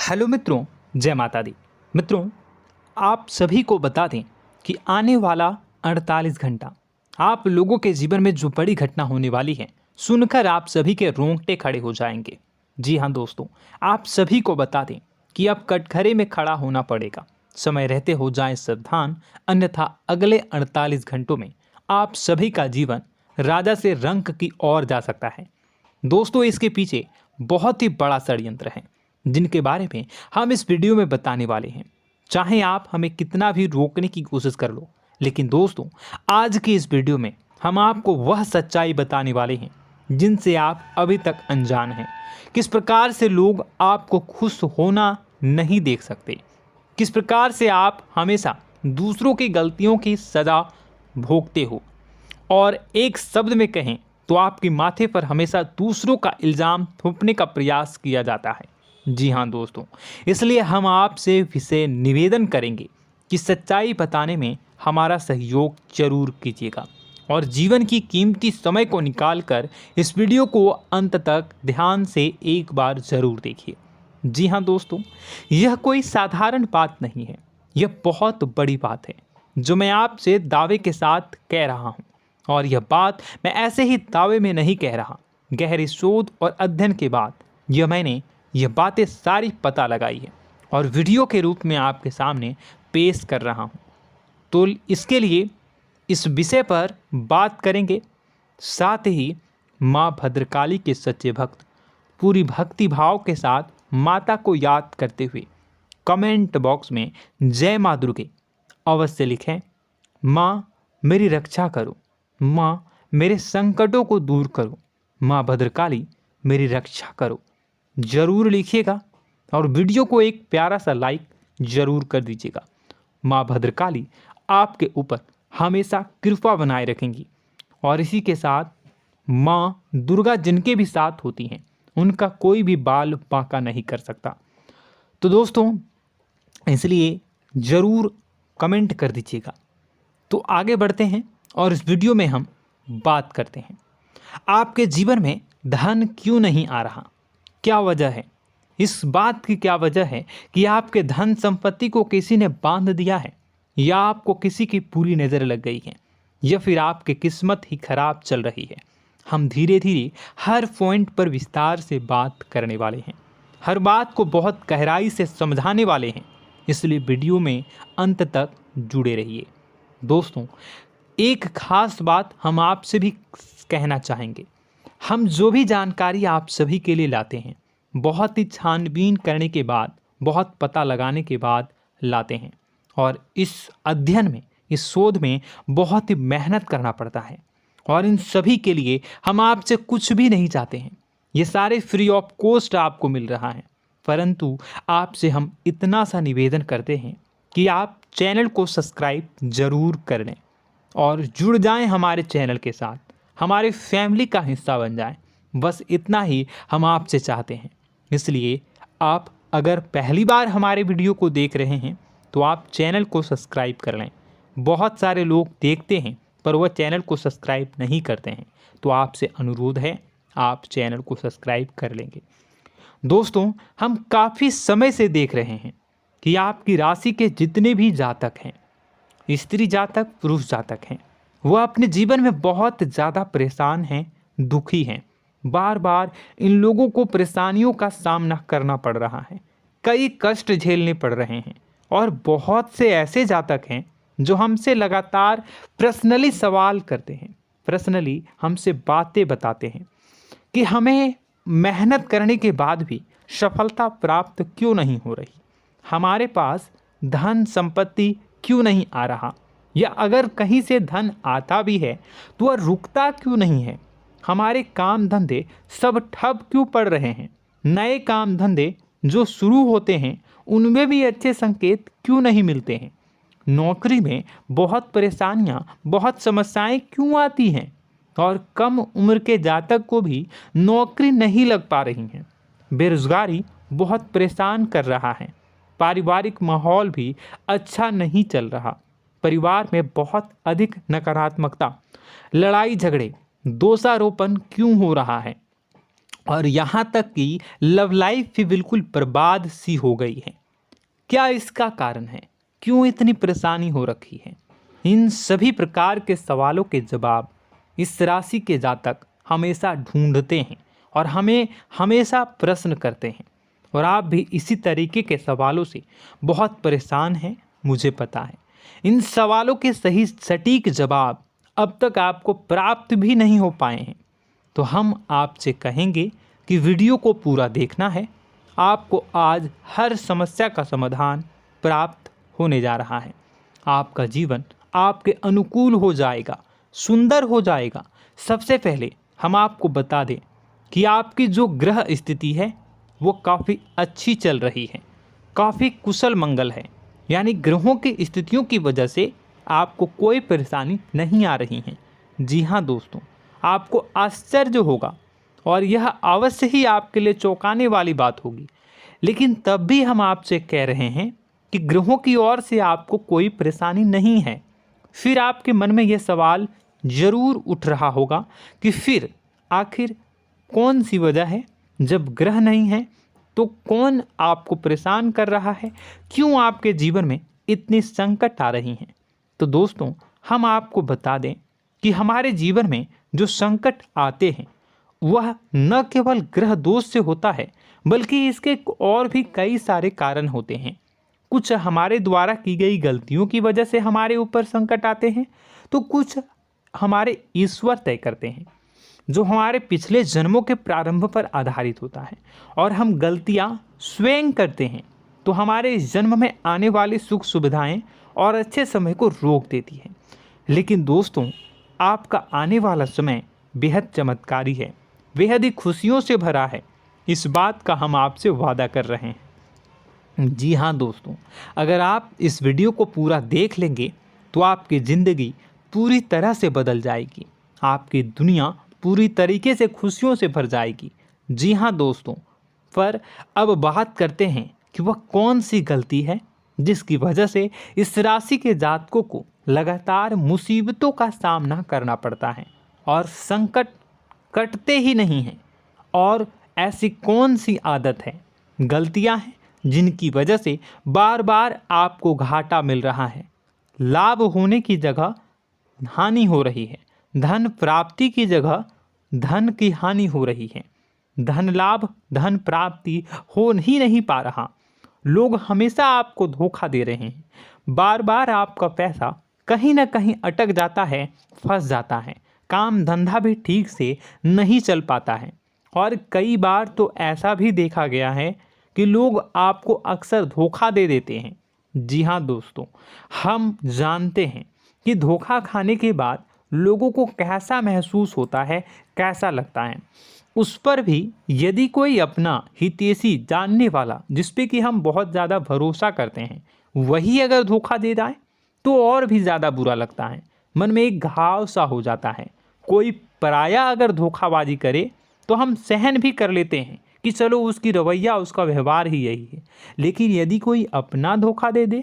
Hello मित्रों, जय माता दी। मित्रों, आप सभी को बता दें कि आने वाला 48 घंटा आप लोगों के जीवन में जो बड़ी घटना होने वाली है, सुनकर आप सभी के रोंगटे खड़े हो जाएंगे। जी हाँ दोस्तों, आप सभी को बता दें कि अब कटघरे में खड़ा होना पड़ेगा। समय रहते हो जाएं सावधान, अन्यथा अगले 48 घंटों में आप सभी का जीवन राजा से रंक की ओर जा सकता है। दोस्तों, इसके पीछे बहुत ही बड़ा षड्यंत्र है जिनके बारे में हम इस वीडियो में बताने वाले हैं। चाहे आप हमें कितना भी रोकने की कोशिश कर लो, लेकिन दोस्तों आज की इस वीडियो में हम आपको वह सच्चाई बताने वाले हैं जिनसे आप अभी तक अनजान हैं। किस प्रकार से लोग आपको खुश होना नहीं देख सकते, किस प्रकार से आप हमेशा दूसरों की गलतियों की सज़ा भोगते हो, और एक शब्द में कहें तो आपके माथे पर हमेशा दूसरों का इल्ज़ाम थोपने का प्रयास किया जाता है। जी हाँ दोस्तों, इसलिए हम आपसे विशेष निवेदन करेंगे कि सच्चाई बताने में हमारा सहयोग जरूर कीजिएगा और जीवन की कीमती समय को निकालकर इस वीडियो को अंत तक ध्यान से एक बार ज़रूर देखिए। जी हाँ दोस्तों, यह कोई साधारण बात नहीं है, यह बहुत बड़ी बात है जो मैं आपसे दावे के साथ कह रहा हूँ। और यह बात मैं ऐसे ही दावे में नहीं कह रहा, गहरी शोध और अध्ययन के बाद मैंने यह बातें सारी पता लगाई है और वीडियो के रूप में आपके सामने पेश कर रहा हूँ। तो इसके लिए इस विषय पर बात करेंगे। साथ ही माँ भद्रकाली के सच्चे भक्त पूरी भक्ति भाव के साथ माता को याद करते हुए कमेंट बॉक्स में जय माँ दुर्गे अवश्य लिखें। माँ मेरी रक्षा करो, माँ मेरे संकटों को दूर करो, माँ भद्रकाली मेरी रक्षा करो, जरूर लिखिएगा और वीडियो को एक प्यारा सा लाइक जरूर कर दीजिएगा। माँ भद्रकाली आपके ऊपर हमेशा कृपा बनाए रखेंगी और इसी के साथ माँ दुर्गा जिनके भी साथ होती हैं उनका कोई भी बाल बांका नहीं कर सकता। तो दोस्तों, इसलिए ज़रूर कमेंट कर दीजिएगा। तो आगे बढ़ते हैं और इस वीडियो में हम बात करते हैं, आपके जीवन में धन क्यों नहीं आ रहा, क्या वजह है। इस बात की क्या वजह है कि आपके धन संपत्ति को किसी ने बांध दिया है, या आपको किसी की पूरी नज़र लग गई है, या फिर आपकी किस्मत ही खराब चल रही है। हम धीरे धीरे हर पॉइंट पर विस्तार से बात करने वाले हैं, हर बात को बहुत गहराई से समझाने वाले हैं, इसलिए वीडियो में अंत तक जुड़े रहिए। दोस्तों, एक खास बात हम आपसे भी कहना चाहेंगे, हम जो भी जानकारी आप सभी के लिए लाते हैं बहुत ही छानबीन करने के बाद, बहुत पता लगाने के बाद लाते हैं, और इस अध्ययन में, इस शोध में बहुत ही मेहनत करना पड़ता है। और इन सभी के लिए हम आपसे कुछ भी नहीं चाहते हैं, ये सारे फ्री ऑफ कॉस्ट आपको मिल रहा है। परंतु आपसे हम इतना सा निवेदन करते हैं कि आप चैनल को सब्सक्राइब ज़रूर कर लें और जुड़ जाएं हमारे चैनल के साथ, हमारे फैमिली का हिस्सा बन जाएं। बस इतना ही हम आपसे चाहते हैं। इसलिए आप अगर पहली बार हमारे वीडियो को देख रहे हैं तो आप चैनल को सब्सक्राइब कर लें। बहुत सारे लोग देखते हैं पर वह चैनल को सब्सक्राइब नहीं करते हैं, तो आपसे अनुरोध है आप चैनल को सब्सक्राइब कर लेंगे। दोस्तों, हम काफ़ी समय से देख रहे हैं कि आपकी राशि के जितने भी जातक हैं, स्त्री जातक, पुरुष जातक हैं, वह अपने जीवन में बहुत ज़्यादा परेशान हैं, दुखी हैं। बार बार इन लोगों को परेशानियों का सामना करना पड़ रहा है, कई कष्ट झेलने पड़ रहे हैं। और बहुत से ऐसे जातक हैं जो हमसे लगातार पर्सनली सवाल करते हैं, पर्सनली हमसे बातें बताते हैं कि हमें मेहनत करने के बाद भी सफलता प्राप्त क्यों नहीं हो रही, हमारे पास धन संपत्ति क्यों नहीं आ रहा, या अगर कहीं से धन आता भी है तो वह रुकता क्यों नहीं है, हमारे काम धंधे सब ठप क्यों पड़ रहे हैं, नए काम धंधे जो शुरू होते हैं उनमें भी अच्छे संकेत क्यों नहीं मिलते हैं, नौकरी में बहुत परेशानियां, बहुत समस्याएं क्यों आती हैं, और कम उम्र के जातक को भी नौकरी नहीं लग पा रही हैं, बेरोजगारी बहुत परेशान कर रहा है, पारिवारिक माहौल भी अच्छा नहीं चल रहा, परिवार में बहुत अधिक नकारात्मकता, लड़ाई झगड़े, दोषारोपण क्यों हो रहा है, और यहाँ तक कि लव लाइफ भी बिल्कुल बर्बाद सी हो गई है। क्या इसका कारण है? क्यों इतनी परेशानी हो रखी है? इन सभी प्रकार के सवालों के जवाब इस राशि के जातक हमेशा ढूंढते हैं और हमें हमेशा प्रश्न करते हैं, और आप भी इसी तरीके के सवालों से बहुत परेशान हैं, मुझे पता है। इन सवालों के सही सटीक जवाब अब तक आपको प्राप्त भी नहीं हो पाए हैं, तो हम आपसे कहेंगे कि वीडियो को पूरा देखना है। आपको आज हर समस्या का समाधान प्राप्त होने जा रहा है। आपका जीवन आपके अनुकूल हो जाएगा, सुंदर हो जाएगा। सबसे पहले हम आपको बता दें कि आपकी जो ग्रह स्थिति है वो काफ़ी अच्छी चल रही है, काफ़ी कुशल मंगल है, यानी ग्रहों की स्थितियों की वजह से आपको कोई परेशानी नहीं आ रही है। जी हाँ दोस्तों, आपको आश्चर्य होगा और यह अवश्य ही आपके लिए चौंकाने वाली बात होगी, लेकिन तब भी हम आपसे कह रहे हैं कि ग्रहों की ओर से आपको कोई परेशानी नहीं है। फिर आपके मन में यह सवाल जरूर उठ रहा होगा कि फिर आखिर कौन सी वजह है? जब ग्रह नहीं है तो कौन आपको परेशान कर रहा है? क्यों आपके जीवन में इतनी संकट आ रही हैं? तो दोस्तों, हम आपको बता दें कि हमारे जीवन में जो संकट आते हैं वह न केवल ग्रह दोष से होता है, बल्कि इसके और भी कई सारे कारण होते हैं। कुछ हमारे द्वारा की गई गलतियों की वजह से हमारे ऊपर संकट आते हैं, तो कुछ हमारे ईश्वर तय करते हैं, जो हमारे पिछले जन्मों के प्रारंभ पर आधारित होता है। और हम गलतियां स्वयं करते हैं तो हमारे इस जन्म में आने वाली सुख सुविधाएं और अच्छे समय को रोक देती है। लेकिन दोस्तों, आपका आने वाला समय बेहद चमत्कारी है, बेहद ही खुशियों से भरा है। इस बात का हम आपसे वादा कर रहे हैं। जी हाँ दोस्तों, अगर आप इस वीडियो को पूरा देख लेंगे तो आपकी ज़िंदगी पूरी तरह से बदल जाएगी, आपकी दुनिया पूरी तरीके से खुशियों से भर जाएगी। जी हाँ दोस्तों, पर अब बात करते हैं कि वह कौन सी गलती है जिसकी वजह से इस राशि के जातकों को लगातार मुसीबतों का सामना करना पड़ता है और संकट कटते ही नहीं हैं। और ऐसी कौन सी आदत है, गलतियां हैं जिनकी वजह से बार बार आपको घाटा मिल रहा है, लाभ होने की जगह हानि हो रही है, धन प्राप्ति की जगह धन की हानि हो रही है, धन लाभ धन प्राप्ति हो ही नहीं पा रहा, लोग हमेशा आपको धोखा दे रहे हैं, बार बार आपका पैसा कहीं ना कहीं अटक जाता है, फंस जाता है, काम धंधा भी ठीक से नहीं चल पाता है। और कई बार तो ऐसा भी देखा गया है कि लोग आपको अक्सर धोखा दे देते हैं। जी हाँ दोस्तों, हम जानते हैं कि धोखा खाने के बाद लोगों को कैसा महसूस होता है, कैसा लगता है। उस पर भी यदि कोई अपना हितैषी जानने वाला, जिस पे कि हम बहुत ज़्यादा भरोसा करते हैं, वही अगर धोखा दे जाए तो और भी ज़्यादा बुरा लगता है, मन में एक घाव सा हो जाता है। कोई पराया अगर धोखाबाजी करे तो हम सहन भी कर लेते हैं कि चलो उसकी रवैया उसका व्यवहार ही यही है, लेकिन यदि कोई अपना धोखा दे दे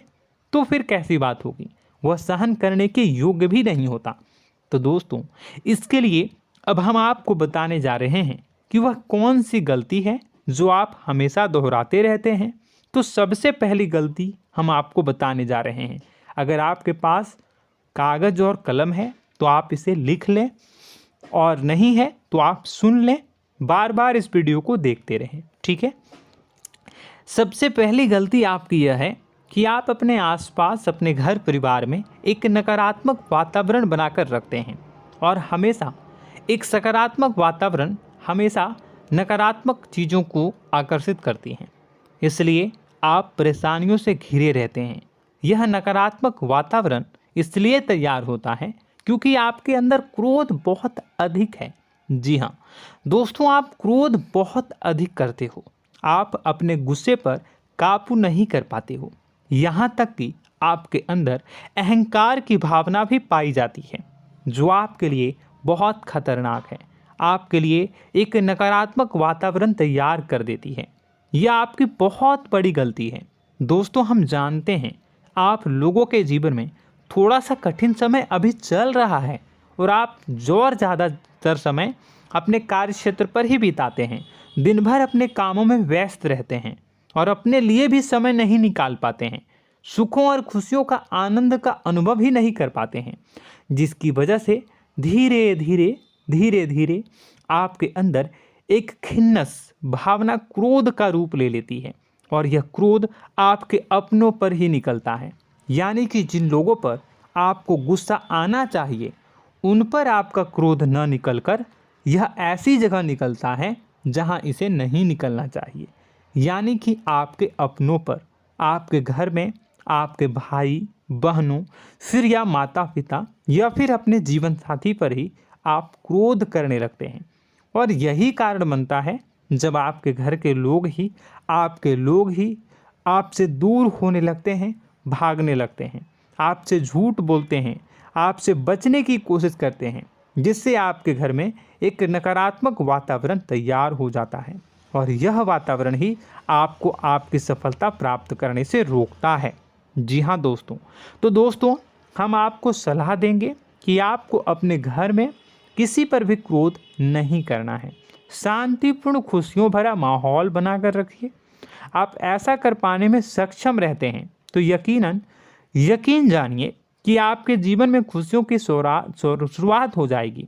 तो फिर कैसी बात होगी, वह सहन करने के योग्य भी नहीं होता। तो दोस्तों, इसके लिए अब हम आपको बताने जा रहे हैं कि वह कौन सी गलती है जो आप हमेशा दोहराते रहते हैं। तो सबसे पहली गलती हम आपको बताने जा रहे हैं। अगर आपके पास कागज़ और कलम है तो आप इसे लिख लें, और नहीं है तो आप सुन लें, बार बार इस वीडियो को देखते रहें, ठीक है। सबसे पहली गलती आपकी यह है कि आप अपने आसपास, अपने घर परिवार में एक नकारात्मक वातावरण बनाकर रखते हैं, और हमेशा एक सकारात्मक वातावरण हमेशा नकारात्मक चीज़ों को आकर्षित करती हैं, इसलिए आप परेशानियों से घिरे रहते हैं। यह नकारात्मक वातावरण इसलिए तैयार होता है क्योंकि आपके अंदर क्रोध बहुत अधिक है। जी हाँ दोस्तों, आप क्रोध बहुत अधिक करते हो, आप अपने गुस्से पर काबू नहीं कर पाते हो, यहाँ तक कि आपके अंदर अहंकार की भावना भी पाई जाती है, जो आपके लिए बहुत खतरनाक है, आपके लिए एक नकारात्मक वातावरण तैयार कर देती है। यह आपकी बहुत बड़ी गलती है। दोस्तों, हम जानते हैं आप लोगों के जीवन में थोड़ा सा कठिन समय अभी चल रहा है, और आप और ज़्यादातर समय अपने कार्य क्षेत्र पर ही बिताते हैं। दिन भर अपने कामों में व्यस्त रहते हैं और अपने लिए भी समय नहीं निकाल पाते हैं। सुखों और खुशियों का आनंद का अनुभव ही नहीं कर पाते हैं, जिसकी वजह से धीरे धीरे आपके अंदर एक खिन्नस भावना क्रोध का रूप ले लेती है और यह क्रोध आपके अपनों पर ही निकलता है। यानी कि जिन लोगों पर आपको गुस्सा आना चाहिए उन पर आपका क्रोध न निकलकर यह ऐसी जगह निकलता है जहां इसे नहीं निकलना चाहिए। यानी कि आपके अपनों पर, आपके घर में आपके भाई बहनों, फिर या माता पिता या फिर अपने जीवन साथी पर ही आप क्रोध करने लगते हैं। और यही कारण बनता है जब आपके घर के लोग ही आपसे दूर होने लगते हैं, भागने लगते हैं, आपसे झूठ बोलते हैं, आपसे बचने की कोशिश करते हैं, जिससे आपके घर में एक नकारात्मक वातावरण तैयार हो जाता है और यह वातावरण ही आपको आपकी सफलता प्राप्त करने से रोकता है। जी हाँ दोस्तों, तो दोस्तों हम आपको सलाह देंगे कि आपको अपने घर में किसी पर भी क्रोध नहीं करना है। शांतिपूर्ण खुशियों भरा माहौल बनाकर रखिए। आप ऐसा कर पाने में सक्षम रहते हैं तो यकीन जानिए कि आपके जीवन में खुशियों की शुरुआत हो जाएगी,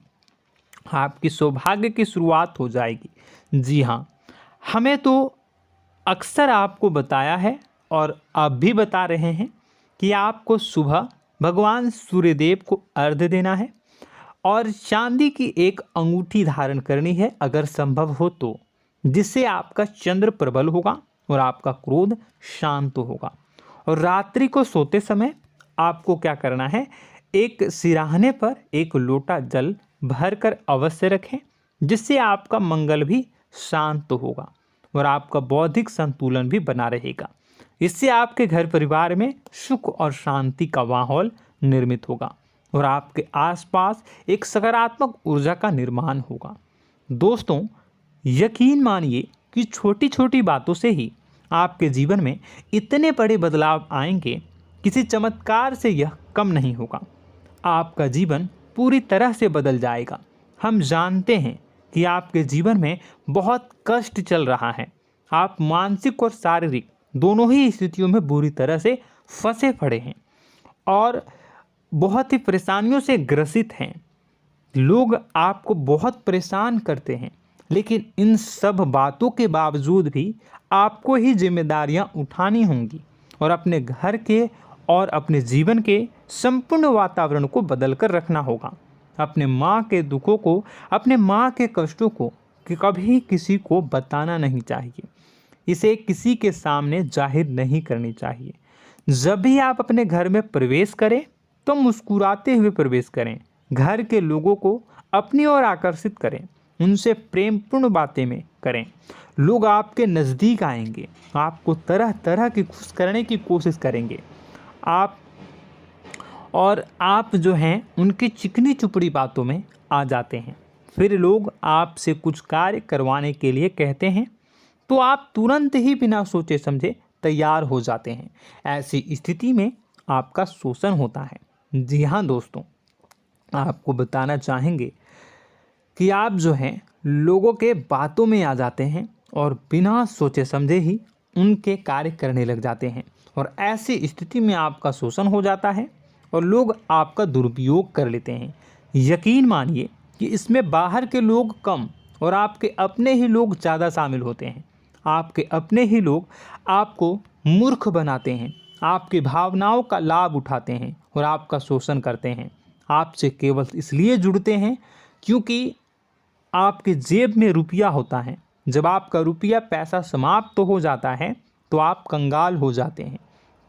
आपकी सौभाग्य की शुरुआत हो जाएगी। जी हाँ, हमें तो अक्सर आपको बताया है और अब भी बता रहे हैं कि आपको सुबह भगवान सूर्यदेव को अर्घ्य देना है और चांदी की एक अंगूठी धारण करनी है अगर संभव हो तो, जिससे आपका चंद्र प्रबल होगा और आपका क्रोध शांत होगा। और रात्रि को सोते समय आपको क्या करना है, एक सिराहने पर एक लोटा जल भरकर अवश्य रखें, जिससे आपका मंगल भी शांत होगा और आपका बौद्धिक संतुलन भी बना रहेगा। इससे आपके घर परिवार में सुख और शांति का माहौल निर्मित होगा और आपके आसपास एक सकारात्मक ऊर्जा का निर्माण होगा। दोस्तों यकीन मानिए कि छोटी छोटी बातों से ही आपके जीवन में इतने बड़े बदलाव आएंगे, किसी चमत्कार से यह कम नहीं होगा। आपका जीवन पूरी तरह से बदल जाएगा। हम जानते हैं कि आपके जीवन में बहुत कष्ट चल रहा है, आप मानसिक और शारीरिक दोनों ही स्थितियों में बुरी तरह से फंसे पड़े हैं और बहुत ही परेशानियों से ग्रसित हैं। लोग आपको बहुत परेशान करते हैं, लेकिन इन सब बातों के बावजूद भी आपको ही जिम्मेदारियां उठानी होंगी और अपने घर के और अपने जीवन के संपूर्ण वातावरण को बदल कर रखना होगा। अपने माँ के दुखों को, अपने माँ के कष्टों को कभी किसी को बताना नहीं चाहिए, इसे किसी के सामने जाहिर नहीं करनी चाहिए। जब भी आप अपने घर में प्रवेश करें तो मुस्कुराते हुए प्रवेश करें, घर के लोगों को अपनी ओर आकर्षित करें, उनसे प्रेमपूर्ण बातें में करें। लोग आपके नज़दीक आएंगे, आपको तरह तरह की खुश करने की कोशिश करेंगे। आप जो हैं उनकी चिकनी चुपड़ी बातों में आ जाते हैं। फिर लोग आपसे कुछ कार्य करवाने के लिए कहते हैं तो आप तुरंत ही बिना सोचे समझे तैयार हो जाते हैं। ऐसी स्थिति में आपका शोषण होता है। जी हाँ दोस्तों, आपको बताना चाहेंगे कि आप जो हैं लोगों के बातों में आ जाते हैं और बिना सोचे समझे ही उनके कार्य करने लग जाते हैं और ऐसी स्थिति में आपका शोषण हो जाता है और लोग आपका दुरुपयोग कर लेते हैं। यकीन मानिए कि इसमें बाहर के लोग कम और आपके अपने ही लोग ज़्यादा शामिल होते हैं। आपके अपने ही लोग आपको मूर्ख बनाते हैं, आपकी भावनाओं का लाभ उठाते हैं और आपका शोषण करते हैं। आपसे केवल इसलिए जुड़ते हैं क्योंकि आपके जेब में रुपया होता है। जब आपका रुपया पैसा समाप्त हो जाता है तो आप कंगाल हो जाते हैं,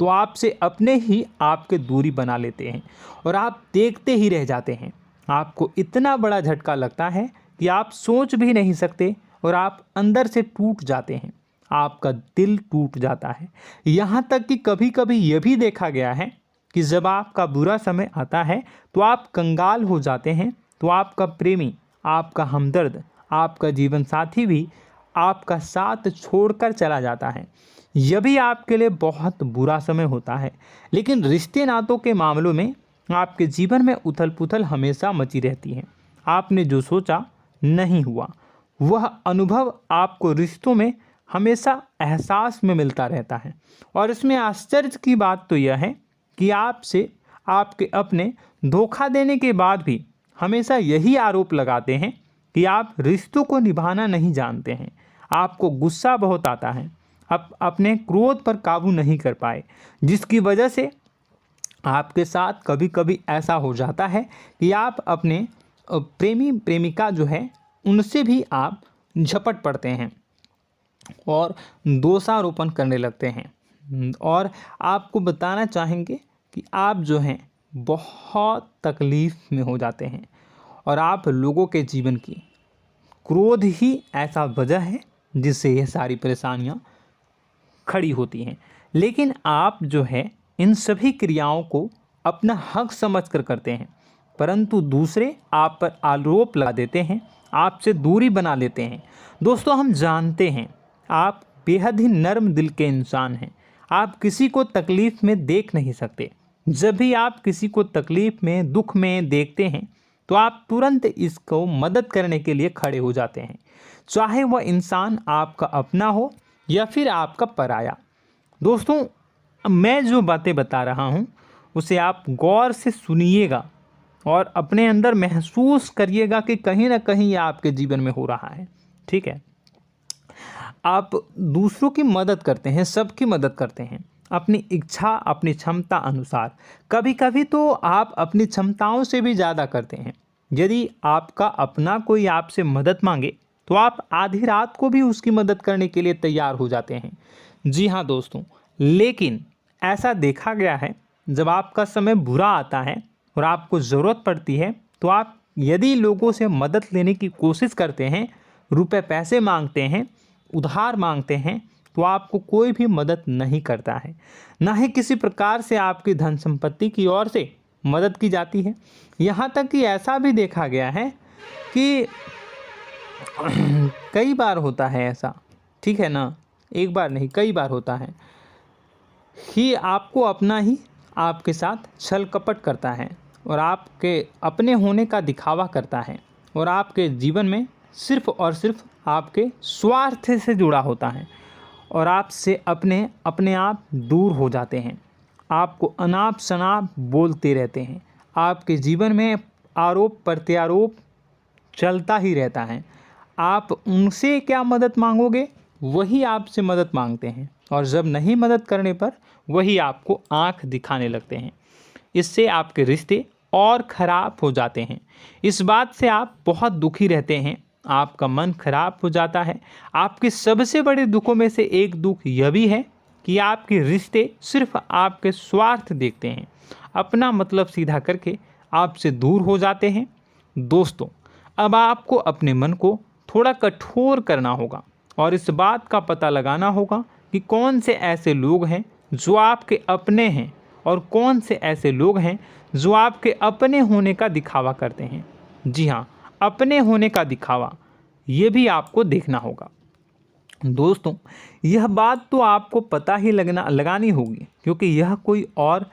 तो आपसे अपने ही आपके दूरी बना लेते हैं और आप देखते ही रह जाते हैं। आपको इतना बड़ा झटका लगता है कि आप सोच भी नहीं सकते और आप अंदर से टूट जाते हैं, आपका दिल टूट जाता है। यहाँ तक कि कभी कभी यह भी देखा गया है कि जब आपका बुरा समय आता है तो आप कंगाल हो जाते हैं, तो आपका प्रेमी, आपका हमदर्द, आपका जीवन साथी भी आपका साथ छोड़कर चला जाता है। यह भी आपके लिए बहुत बुरा समय होता है। लेकिन रिश्ते नातों के मामलों में आपके जीवन में उथल पुथल हमेशा मची रहती है। आपने जो सोचा नहीं हुआ, वह अनुभव आपको रिश्तों में हमेशा एहसास में मिलता रहता है। और इसमें आश्चर्य की बात तो यह है कि आपसे आपके अपने धोखा देने के बाद भी हमेशा यही आरोप लगाते हैं कि आप रिश्तों को निभाना नहीं जानते हैं। आपको गुस्सा बहुत आता है, अपने क्रोध पर काबू नहीं कर पाए, जिसकी वजह से आपके साथ कभी कभी ऐसा हो जाता है कि आप अपने प्रेमी प्रेमिका जो है उनसे भी आप झपट पड़ते हैं और दोषारोपण करने लगते हैं। और आपको बताना चाहेंगे कि आप जो हैं बहुत तकलीफ़ में हो जाते हैं और आप लोगों के जीवन की क्रोध ही ऐसा वजह है जिससे ये सारी परेशानियां खड़ी होती हैं। लेकिन आप जो है इन सभी क्रियाओं को अपना हक समझकर करते हैं, परंतु दूसरे आप पर आरोप लगा देते हैं, आपसे दूरी बना लेते हैं। दोस्तों, हम जानते हैं आप बेहद ही नर्म दिल के इंसान हैं। आप किसी को तकलीफ़ में देख नहीं सकते। जब भी आप किसी को तकलीफ़ में, दुख में देखते हैं तो आप तुरंत इसको मदद करने के लिए खड़े हो जाते हैं, चाहे वह इंसान आपका अपना हो या फिर आपका पराया। दोस्तों, मैं जो बातें बता रहा हूँ उसे आप गौर से सुनिएगा और अपने अंदर महसूस करिएगा कि कहीं ना कहीं ये आपके जीवन में हो रहा है। ठीक है, आप दूसरों की मदद करते हैं, सबकी मदद करते हैं अपनी इच्छा, अपनी क्षमता अनुसार। कभी कभी तो आप अपनी क्षमताओं से भी ज़्यादा करते हैं। यदि आपका अपना कोई आपसे मदद मांगे तो आप आधी रात को भी उसकी मदद करने के लिए तैयार हो जाते हैं। जी हाँ दोस्तों, लेकिन ऐसा देखा गया है जब आपका समय बुरा आता है और आपको ज़रूरत पड़ती है तो आप यदि लोगों से मदद लेने की कोशिश करते हैं, रुपए पैसे मांगते हैं, उधार मांगते हैं, तो आपको कोई भी मदद नहीं करता है। ना ही किसी प्रकार से आपकी धन संपत्ति की ओर से मदद की जाती है। यहाँ तक कि ऐसा भी देखा गया है कि कई बार होता है ऐसा, ठीक है ना, एक बार नहीं कई बार होता है कि आपको अपना ही आपके साथ छल कपट करता है और आपके अपने होने का दिखावा करता है और आपके जीवन में सिर्फ और सिर्फ आपके स्वार्थ से जुड़ा होता है और आपसे अपने आप दूर हो जाते हैं। आपको अनाप शनाप बोलते रहते हैं। आपके जीवन में आरोप प्रत्यारोप चलता ही रहता है। आप उनसे क्या मदद मांगोगे, वही आपसे मदद मांगते हैं और जब नहीं मदद करने पर वही आपको आंख दिखाने लगते हैं। इससे आपके रिश्ते और ख़राब हो जाते हैं। इस बात से आप बहुत दुखी रहते हैं, आपका मन खराब हो जाता है। आपके सबसे बड़े दुखों में से एक दुख यह भी है कि आपके रिश्ते सिर्फ आपके स्वार्थ देखते हैं, अपना मतलब सीधा करके आपसे दूर हो जाते हैं। दोस्तों, अब आपको अपने मन को थोड़ा कठोर करना होगा और इस बात का पता लगाना होगा कि कौन से ऐसे लोग हैं जो आपके अपने हैं और कौन से ऐसे लोग हैं जो आपके अपने होने का दिखावा करते हैं। जी हाँ, अपने होने का दिखावा, ये भी आपको देखना होगा। दोस्तों, यह बात तो आपको पता ही लगानी होगी, क्योंकि यह कोई और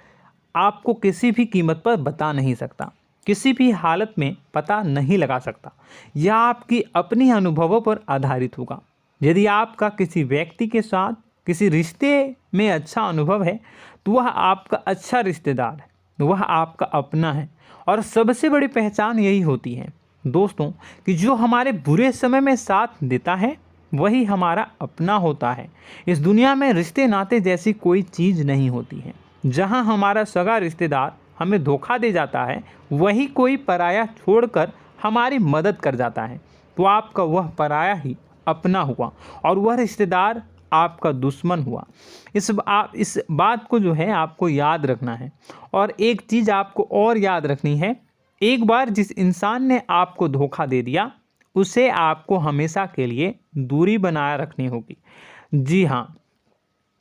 आपको किसी भी कीमत पर बता नहीं सकता, किसी भी हालत में पता नहीं लगा सकता। यह आपकी अपनी अनुभवों पर आधारित होगा। यदि आपका किसी व्यक्ति के साथ किसी रिश्ते में अच्छा अनुभव है तो वह आपका अच्छा रिश्तेदार है, वह आपका अपना है। और सबसे बड़ी पहचान यही होती है दोस्तों कि जो हमारे बुरे समय में साथ देता है वही हमारा अपना होता है। इस दुनिया में रिश्ते नाते जैसी कोई चीज़ नहीं होती है। जहां हमारा सगा रिश्तेदार हमें धोखा दे जाता है, वही कोई पराया छोड़कर हमारी मदद कर जाता है, तो आपका वह पराया ही अपना हुआ और वह रिश्तेदार आपका दुश्मन हुआ। इस बात को जो है आपको याद रखना है। और एक चीज़ आपको और याद रखनी है, एक बार जिस इंसान ने आपको धोखा दे दिया उसे आपको हमेशा के लिए दूरी बनाए रखनी होगी। जी हाँ,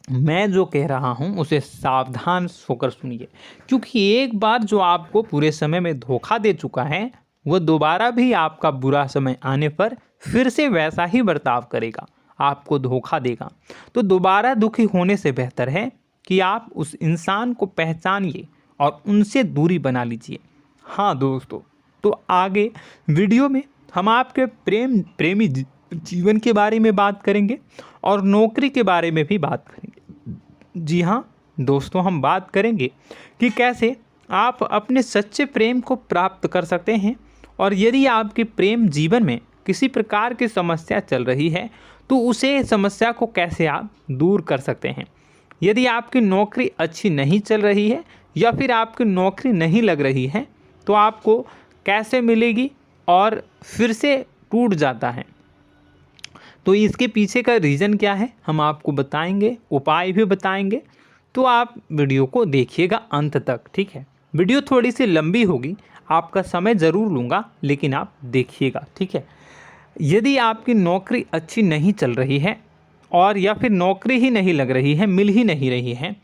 मैं जो कह रहा हूँ उसे सावधान होकर सुनिए, क्योंकि एक बार जो आपको पूरे समय में धोखा दे चुका है वह दोबारा भी आपका बुरा समय आने पर फिर से वैसा ही बर्ताव करेगा, आपको धोखा देगा। तो दोबारा दुखी होने से बेहतर है कि आप उस इंसान को पहचानिए और उनसे दूरी बना लीजिए। हाँ दोस्तों, तो आगे वीडियो में हम आपके प्रेमी जीवन के बारे में बात करेंगे और नौकरी के बारे में भी बात करेंगे। जी हाँ दोस्तों, हम बात करेंगे कि कैसे आप अपने सच्चे प्रेम को प्राप्त कर सकते हैं, और यदि आपके प्रेम जीवन में किसी प्रकार की समस्या चल रही है तो उसे समस्या को कैसे आप दूर कर सकते हैं। यदि आपकी नौकरी अच्छी नहीं चल रही है या फिर आपकी नौकरी नहीं लग रही है तो आपको कैसे मिलेगी और फिर से टूट जाता है, तो इसके पीछे का रीज़न क्या है हम आपको बताएंगे, उपाय भी बताएंगे। तो आप वीडियो को देखिएगा अंत तक, ठीक है। वीडियो थोड़ी सी लंबी होगी, आपका समय ज़रूर लूँगा, लेकिन आप देखिएगा, ठीक है। यदि आपकी नौकरी अच्छी नहीं चल रही है और या फिर नौकरी ही नहीं लग रही है, मिल ही नहीं रही है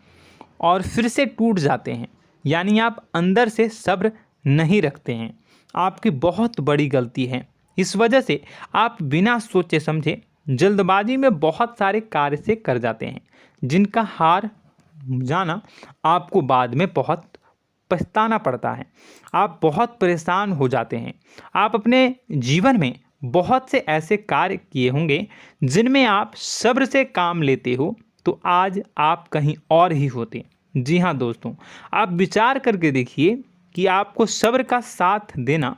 और फिर से टूट जाते हैं, यानी आप अंदर से सब्र नहीं रखते हैं, आपकी बहुत बड़ी गलती है। इस वजह से आप बिना सोचे समझे जल्दबाजी में बहुत सारे कार्य से कर जाते हैं, जिनका हार जाना आपको बाद में बहुत पछताना पड़ता है। आप बहुत परेशान हो जाते हैं। आप अपने जीवन में बहुत से ऐसे कार्य किए होंगे जिनमें आप सब्र से काम लेते हो, तो आज आप कहीं और ही होते। जी हाँ दोस्तों, आप विचार करके देखिए कि आपको सब्र का साथ देना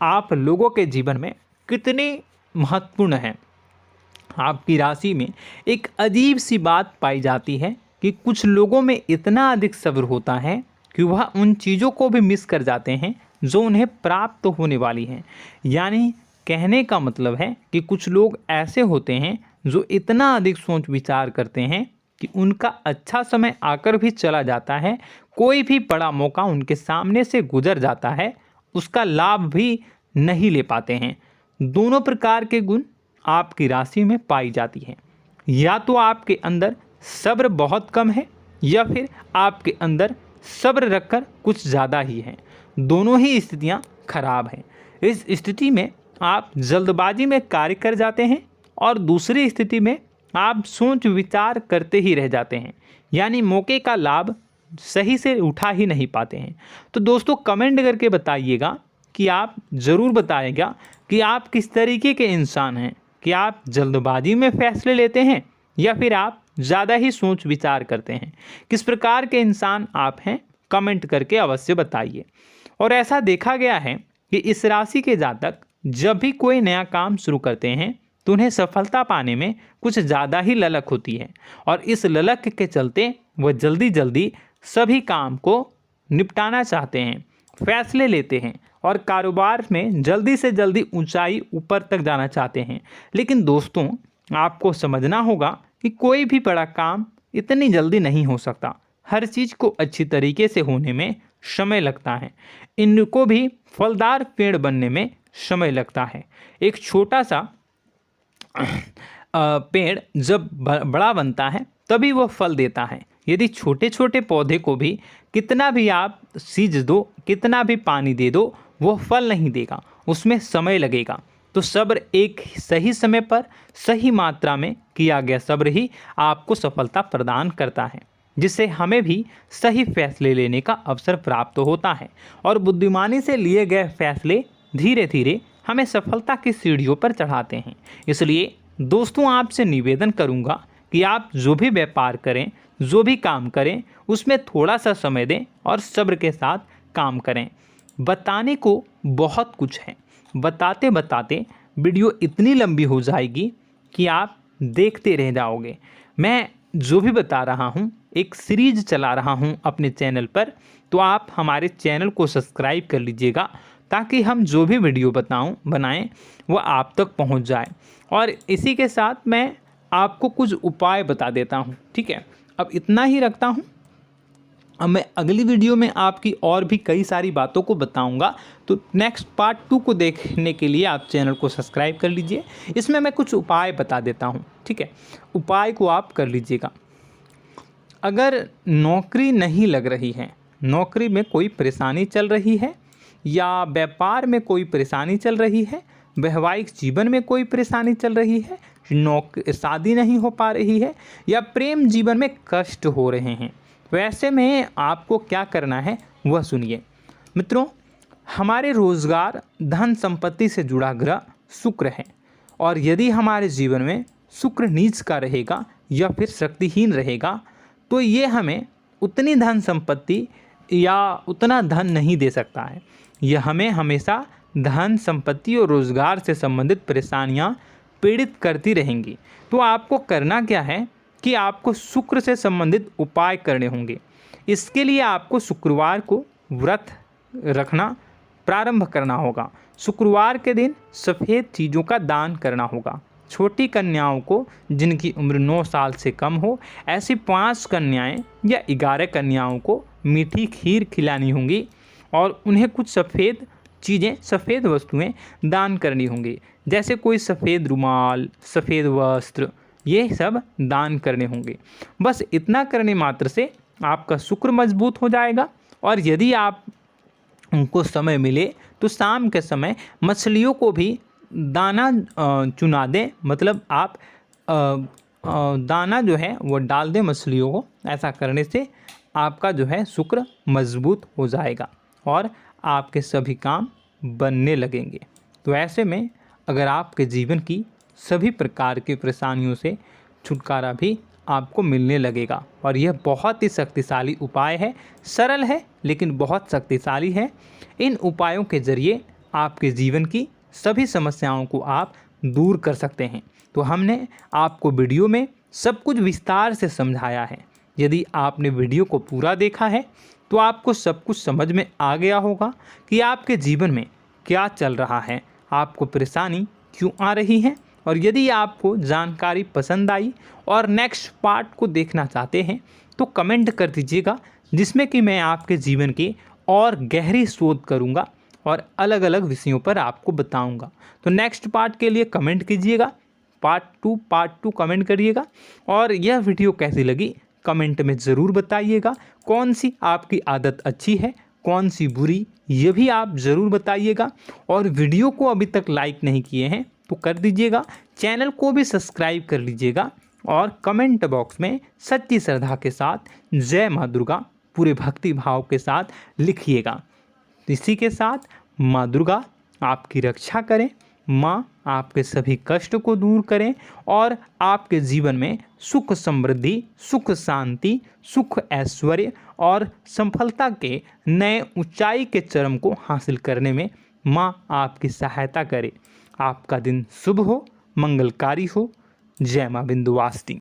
आप लोगों के जीवन में कितनी महत्वपूर्ण है। आपकी राशि में एक अजीब सी बात पाई जाती है कि कुछ लोगों में इतना अधिक सब्र होता है कि वह उन चीज़ों को भी मिस कर जाते हैं जो उन्हें प्राप्त होने वाली हैं। यानी कहने का मतलब है कि कुछ लोग ऐसे होते हैं जो इतना अधिक सोच विचार करते हैं कि उनका अच्छा समय आकर भी चला जाता है, कोई भी बड़ा मौका उनके सामने से गुजर जाता है, उसका लाभ भी नहीं ले पाते हैं। दोनों प्रकार के गुण आपकी राशि में पाई जाती है। या तो आपके अंदर सब्र बहुत कम है या फिर आपके अंदर सब्र रखकर कुछ ज़्यादा ही है। दोनों ही स्थितियाँ खराब हैं। इस स्थिति में आप जल्दबाजी में कार्य कर जाते हैं और दूसरी स्थिति में आप सोच विचार करते ही रह जाते हैं, यानी मौके का लाभ सही से उठा ही नहीं पाते हैं। तो दोस्तों कमेंट करके बताइएगा कि आप ज़रूर बताइएगा कि आप किस तरीके के इंसान हैं, कि आप जल्दबाजी में फैसले लेते हैं या फिर आप ज़्यादा ही सोच विचार करते हैं। किस प्रकार के इंसान आप हैं, कमेंट करके अवश्य बताइए। और ऐसा देखा गया है कि इस राशि के जातक जब भी कोई नया काम शुरू करते हैं तो उन्हें सफलता पाने में कुछ ज़्यादा ही ललक होती है, और इस ललक के चलते वह जल्दी जल्दी सभी काम को निपटाना चाहते हैं, फैसले लेते हैं और कारोबार में जल्दी से जल्दी ऊंचाई ऊपर तक जाना चाहते हैं। लेकिन दोस्तों आपको समझना होगा कि कोई भी बड़ा काम इतनी जल्दी नहीं हो सकता। हर चीज़ को अच्छी तरीके से होने में समय लगता है। इनको भी फलदार पेड़ बनने में समय लगता है। एक छोटा सा पेड़ जब बड़ा बनता है तभी वह फल देता है। यदि छोटे छोटे पौधे को भी कितना भी आप सींच दो, कितना भी पानी दे दो, वो फल नहीं देगा, उसमें समय लगेगा। तो सब्र एक सही समय पर सही मात्रा में किया गया सब्र ही आपको सफलता प्रदान करता है, जिससे हमें भी सही फैसले लेने का अवसर प्राप्त होता है। और बुद्धिमानी से लिए गए फैसले धीरे धीरे हमें सफलता की सीढ़ियों पर चढ़ाते हैं। इसलिए दोस्तों आपसे निवेदन करूंगा कि आप जो भी व्यापार करें, जो भी काम करें, उसमें थोड़ा सा समय दें और सब्र के साथ काम करें। बताने को बहुत कुछ है, बताते बताते वीडियो इतनी लंबी हो जाएगी कि आप देखते रह जाओगे। मैं जो भी बता रहा हूँ एक सीरीज चला रहा हूँ अपने चैनल पर, तो आप हमारे चैनल को सब्सक्राइब कर लीजिएगा ताकि हम जो भी वीडियो बनाएं वो आप तक पहुँच जाए। और इसी के साथ मैं आपको कुछ उपाय बता देता हूँ, ठीक है। अब इतना ही रखता हूँ। अब मैं अगली वीडियो में आपकी और भी कई सारी बातों को बताऊंगा। तो नेक्स्ट पार्ट 2 को देखने के लिए आप चैनल को सब्सक्राइब कर लीजिए। इसमें मैं कुछ उपाय बता देता हूं, ठीक है। उपाय को आप कर लीजिएगा। अगर नौकरी नहीं लग रही है, नौकरी में कोई परेशानी चल रही है, या व्यापार में कोई परेशानी चल रही है, वैवाहिक जीवन में कोई परेशानी चल रही है, शादी नहीं हो पा रही है, या प्रेम जीवन में कष्ट हो रहे हैं, वैसे में आपको क्या करना है, वह सुनिए। मित्रों, हमारे रोजगार धन संपत्ति से जुड़ा ग्रह शुक्र है, और यदि हमारे जीवन में शुक्र नीच का रहेगा या फिर शक्तिहीन रहेगा तो ये हमें उतनी धन संपत्ति या उतना धन नहीं दे सकता है। यह हमें हमेशा धन संपत्ति और रोजगार से संबंधित परेशानियां पीड़ित करती रहेंगी। तो आपको करना क्या है कि आपको शुक्र से संबंधित उपाय करने होंगे। इसके लिए आपको शुक्रवार को व्रत रखना प्रारंभ करना होगा। शुक्रवार के दिन सफ़ेद चीज़ों का दान करना होगा। छोटी कन्याओं को जिनकी उम्र 9 साल से कम हो, ऐसी 5 कन्याएं या 11 कन्याओं को मीठी खीर खिलानी होंगी और उन्हें कुछ सफ़ेद चीज़ें, सफ़ेद वस्तुएं दान करनी होंगी, जैसे कोई सफ़ेद रुमाल, सफ़ेद वस्त्र, ये सब दान करने होंगे। बस इतना करने मात्र से आपका शुक्र मजबूत हो जाएगा। और यदि आप उनको समय मिले तो शाम के समय मछलियों को भी दाना चुना दें, मतलब आप दाना जो है वो डाल दें मछलियों को। ऐसा करने से आपका जो है शुक्र मजबूत हो जाएगा और आपके सभी काम बनने लगेंगे। तो ऐसे में अगर आपके जीवन की सभी प्रकार की परेशानियों से छुटकारा भी आपको मिलने लगेगा। और यह बहुत ही शक्तिशाली उपाय है, सरल है लेकिन बहुत शक्तिशाली है। इन उपायों के ज़रिए आपके जीवन की सभी समस्याओं को आप दूर कर सकते हैं। तो हमने आपको वीडियो में सब कुछ विस्तार से समझाया है। यदि आपने वीडियो को पूरा देखा है तो आपको सब कुछ समझ में आ गया होगा कि आपके जीवन में क्या चल रहा है, आपको परेशानी क्यों आ रही है। और यदि आपको जानकारी पसंद आई और नेक्स्ट पार्ट को देखना चाहते हैं तो कमेंट कर दीजिएगा, जिसमें कि मैं आपके जीवन की और गहरी शोध करूंगा और अलग अलग विषयों पर आपको बताऊंगा। तो नेक्स्ट पार्ट के लिए कमेंट कीजिएगा, पार्ट टू कमेंट करिएगा। और यह वीडियो कैसी लगी कमेंट में ज़रूर बताइएगा। कौन सी आपकी आदत अच्छी है, कौन सी बुरी, ये भी आप ज़रूर बताइएगा। और वीडियो को अभी तक लाइक नहीं किए हैं तो कर दीजिएगा, चैनल को भी सब्सक्राइब कर लीजिएगा और कमेंट बॉक्स में सच्ची श्रद्धा के साथ जय माँ दुर्गा पूरे भक्ति भाव के साथ लिखिएगा। इसी के साथ माँ दुर्गा आपकी रक्षा करें, माँ आपके सभी कष्ट को दूर करें और आपके जीवन में सुख समृद्धि, सुख शांति, सुख ऐश्वर्य और सफलता के नए ऊंचाई के चरम को हासिल करने में माँ आपकी सहायता करे। आपका दिन शुभ हो, मंगलकारी हो। जय माँ विंध्यवासिनी।